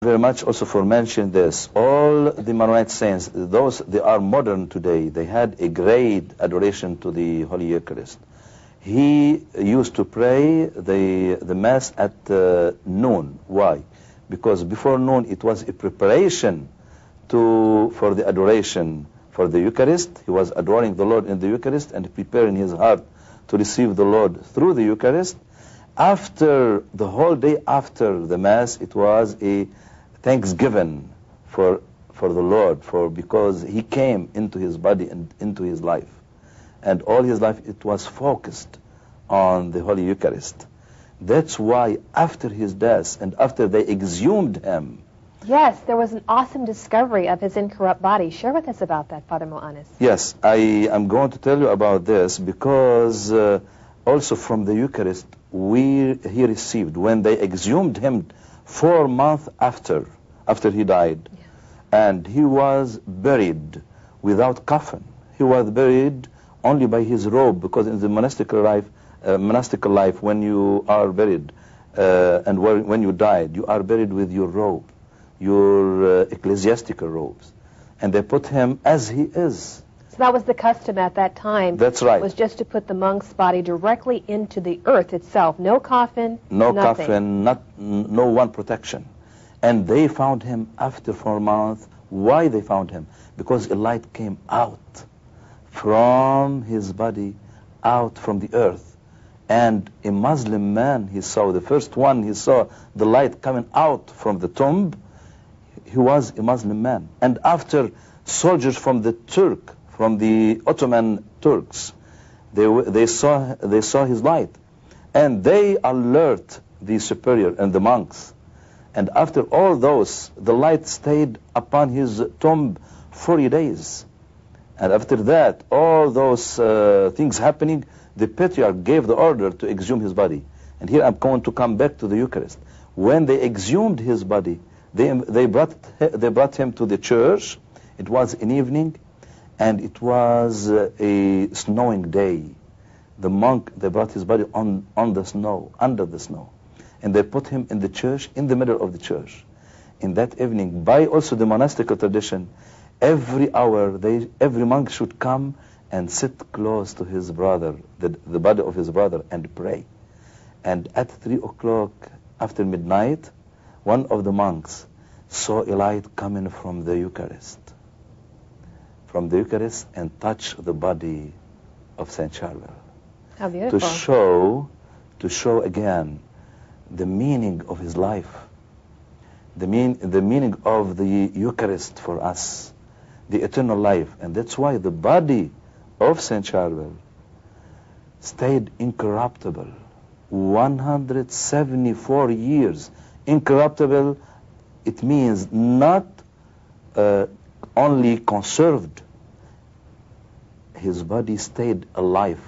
Very much also for mentioning this. All the Maronite saints, those they are modern today, they had a great adoration to the Holy Eucharist. He used to pray the Mass at noon. Why? Because before noon it was a preparation for the adoration for the Eucharist. He was adoring the Lord in the Eucharist and preparing his heart to receive the Lord through the Eucharist. After the whole day after the Mass, it was a thanksgiving for the Lord, because he came into his body and into his life. And all his life it was focused on the Holy Eucharist. That's why after his death and after they exhumed him. Yes, there was an awesome discovery of his incorrupt body. Share with us about that, Father Mouannes. Yes, I am going to tell you about this because also from the Eucharist he received, when they exhumed him 4 months after he died, yeah. And he was buried without coffin. He was buried only by his robe, because in the monastical life, when you are buried and when you died, you are buried with your robe, your ecclesiastical robes, and they put him as he is. So that was the custom at that time. That's right. Was just to put the monk's body directly into the earth itself. No coffin, no nothing. Coffin, no one protection. And they found him after 4 months. Why they found him? Because a light came out from his body, out from the earth. And a Muslim man he saw, the first one he saw the light coming out from the tomb, he was a Muslim man. And after soldiers from the Ottoman Turks, they saw his light, and they alert the superior and the monks. And after all those, the light stayed upon his tomb 40 days. And after that, all those things happening, the patriarch gave the order to exhume his body. And here I'm going to come back to the Eucharist. When they exhumed his body, they brought him to the church. It was an evening, and it was a snowing day. They brought his body on the snow, under the snow. And they put him in the church, in the middle of the church. In that evening, by also the monastical tradition, every hour, every monk should come and sit close to his brother, the body of his brother, and pray. And at 3 o'clock after midnight, one of the monks saw a light coming from the Eucharist. From the Eucharist, and touched the body of Saint Charbel. How beautiful. To show again the meaning of his life, the meaning of the Eucharist for us, the eternal life. And that's why the body of Saint Charbel stayed incorruptible 174 years. Incorruptible, it means not only conserved. His body stayed alive.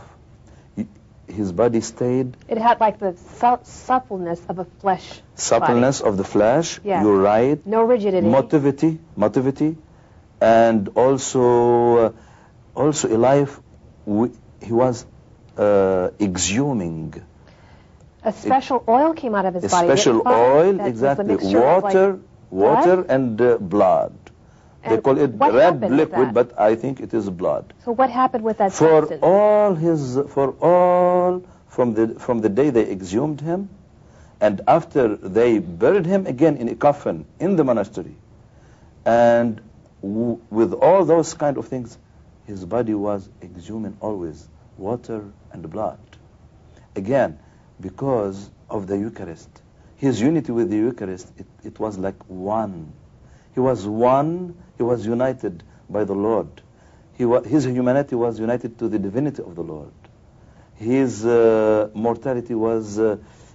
His body stayed... It had like the suppleness of a flesh Suppleness body. Of the flesh, yes. You're right. No rigidity. Motivity. And also alive, he was exhuming. A special oil came out of his body. A special oil, exactly. Water and blood. They call it red liquid, but I think it is blood. So what happened with that substance? From the day they exhumed him, and after they buried him again in a coffin in the monastery, and with all those kind of things, his body was exhuming always water and blood. Again, because of the Eucharist. His unity with the Eucharist, it was like one. He was one, he was united by the Lord. His humanity was united to the divinity of the Lord. His mortality was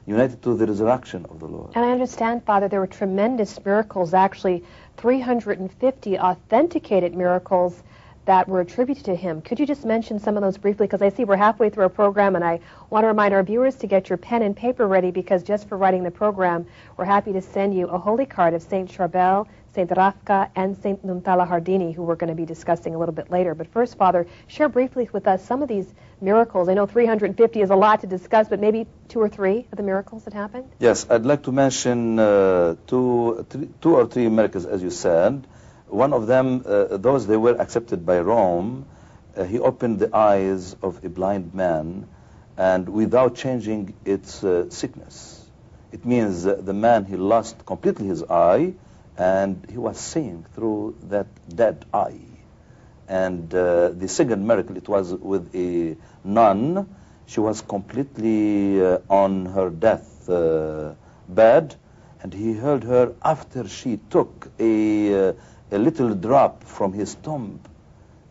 united to the resurrection of the Lord. And I understand, Father, there were tremendous miracles, actually 350 authenticated miracles that were attributed to him. Could you just mention some of those briefly? Because I see we're halfway through our program, and I want to remind our viewers to get your pen and paper ready, because just for writing the program, we're happy to send you a holy card of Saint Charbel, Saint Rafka, and Saint Nuntala Hardini, who we're going to be discussing a little bit later. But first, Father, share briefly with us some of these miracles. I know 350 is a lot to discuss, but maybe 2 or 3 of the miracles that happened? Yes, I'd like to mention two or three miracles, as you said. One of them, those they were accepted by Rome. He opened the eyes of a blind man, and without changing its sickness. It means the man, he lost completely his eye, and he was seeing through that dead eye. And the second miracle, it was with a nun. She was completely on her death bed, and he held her after she took a little drop from his tomb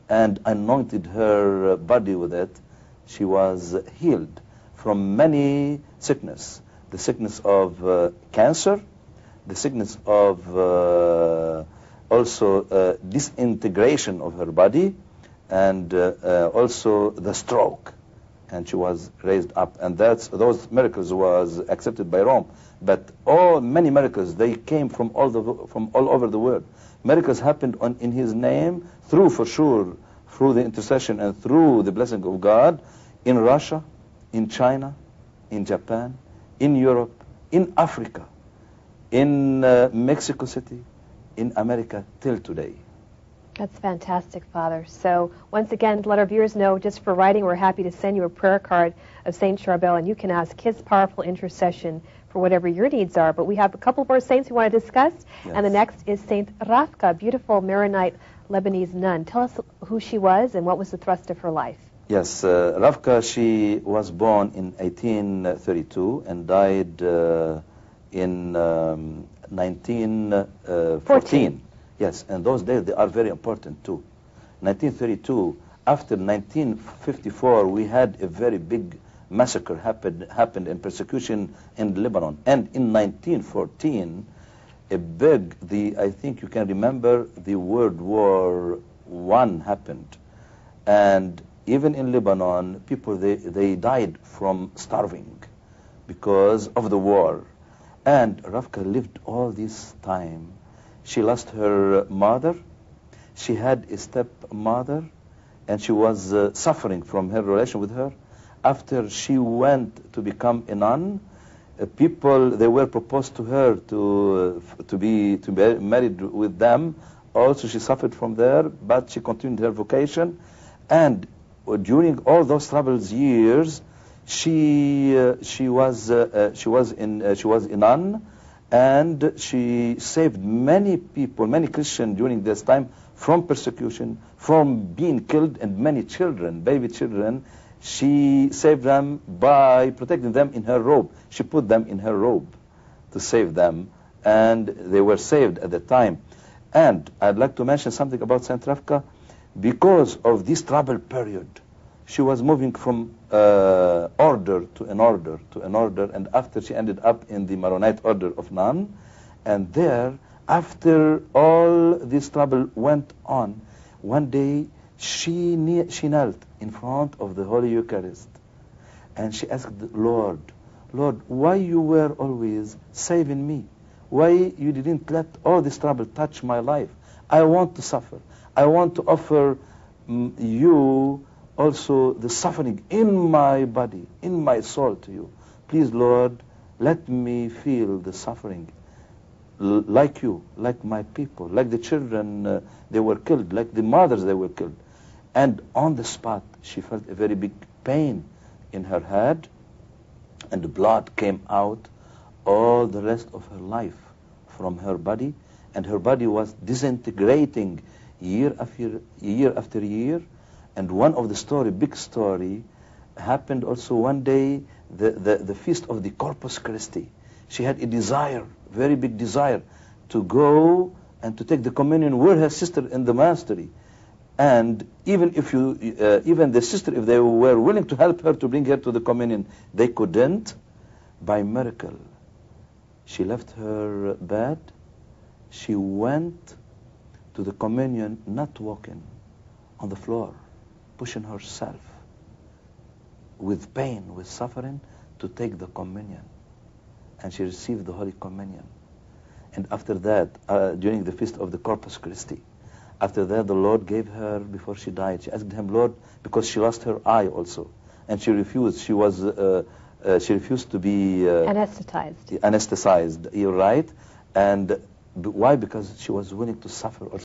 and anointed her body with it. She was healed from many sickness. The sickness of cancer, the sickness of also disintegration of her body, and also the stroke. And she was raised up, and those miracles was accepted by Rome. But many miracles, they came from all over the world. Miracles happened in his name, through the intercession and through the blessing of God, in Russia, in China, in Japan, in Europe, in Africa, in Mexico City, in America, till today. That's fantastic, Father. So once again, let our viewers know, just for writing, we're happy to send you a prayer card of Saint Charbel, and you can ask his powerful intercession for whatever your needs are. But we have a couple more saints we want to discuss, yes. And the next is Saint Rafka, beautiful Maronite Lebanese nun. Tell us who she was and what was the thrust of her life. Yes, Rafka, she was born in 1832 and died in 1914. Yes, and those days, they are very important too. 1932, after 1954, we had a very big massacre happened in persecution in Lebanon. And in 1914, I think you can remember, the World War I happened. And even in Lebanon, people, they died from starving because of the war. And Rafka lived all this time. She lost her mother. She had a stepmother, and she was suffering from her relation with her. After she went to become a nun, people, they were proposed to her to be married with them. Also, she suffered from there, but she continued her vocation. And during all those troubled years, she was a nun, and she saved many people, many Christians during this time from persecution, from being killed, and many children, baby children. She saved them by protecting them in her robe. She put them in her robe to save them, and they were saved at the time. And I'd like to mention something about Saint Rafka. Because of this troubled period, she was moving from order to an order to an order, and after she ended up in the Maronite order of nun. And there, after all this trouble went on, one day she knelt in front of the Holy Eucharist, and she asked the Lord, why you were always saving me? Why you didn't let all this trouble touch my life? I want to suffer. I want to offer you also the suffering in my body, in my soul to you. Please, Lord, let me feel the suffering like you, like my people, like the children they were killed, like the mothers they were killed. And on the spot, she felt a very big pain in her head, and the blood came out all the rest of her life from her body, and her body was disintegrating year after year. And one of the big story, happened also one day, the feast of the Corpus Christi. She had a desire, very big desire, to go and to take the communion with her sister in the monastery. And even the sister, if they were willing to help her to bring her to the communion, they couldn't. By miracle, she left her bed, she went to the communion, not walking, on the floor, pushing herself with pain, with suffering, to take the communion. And she received the Holy Communion. And after that, during the feast of the Corpus Christi, after that the Lord gave her, before she died, she asked him, Lord, because she lost her eye also, and she refused. She refused to be anesthetized. Anesthetized, you're right. And why? Because she was willing to suffer also.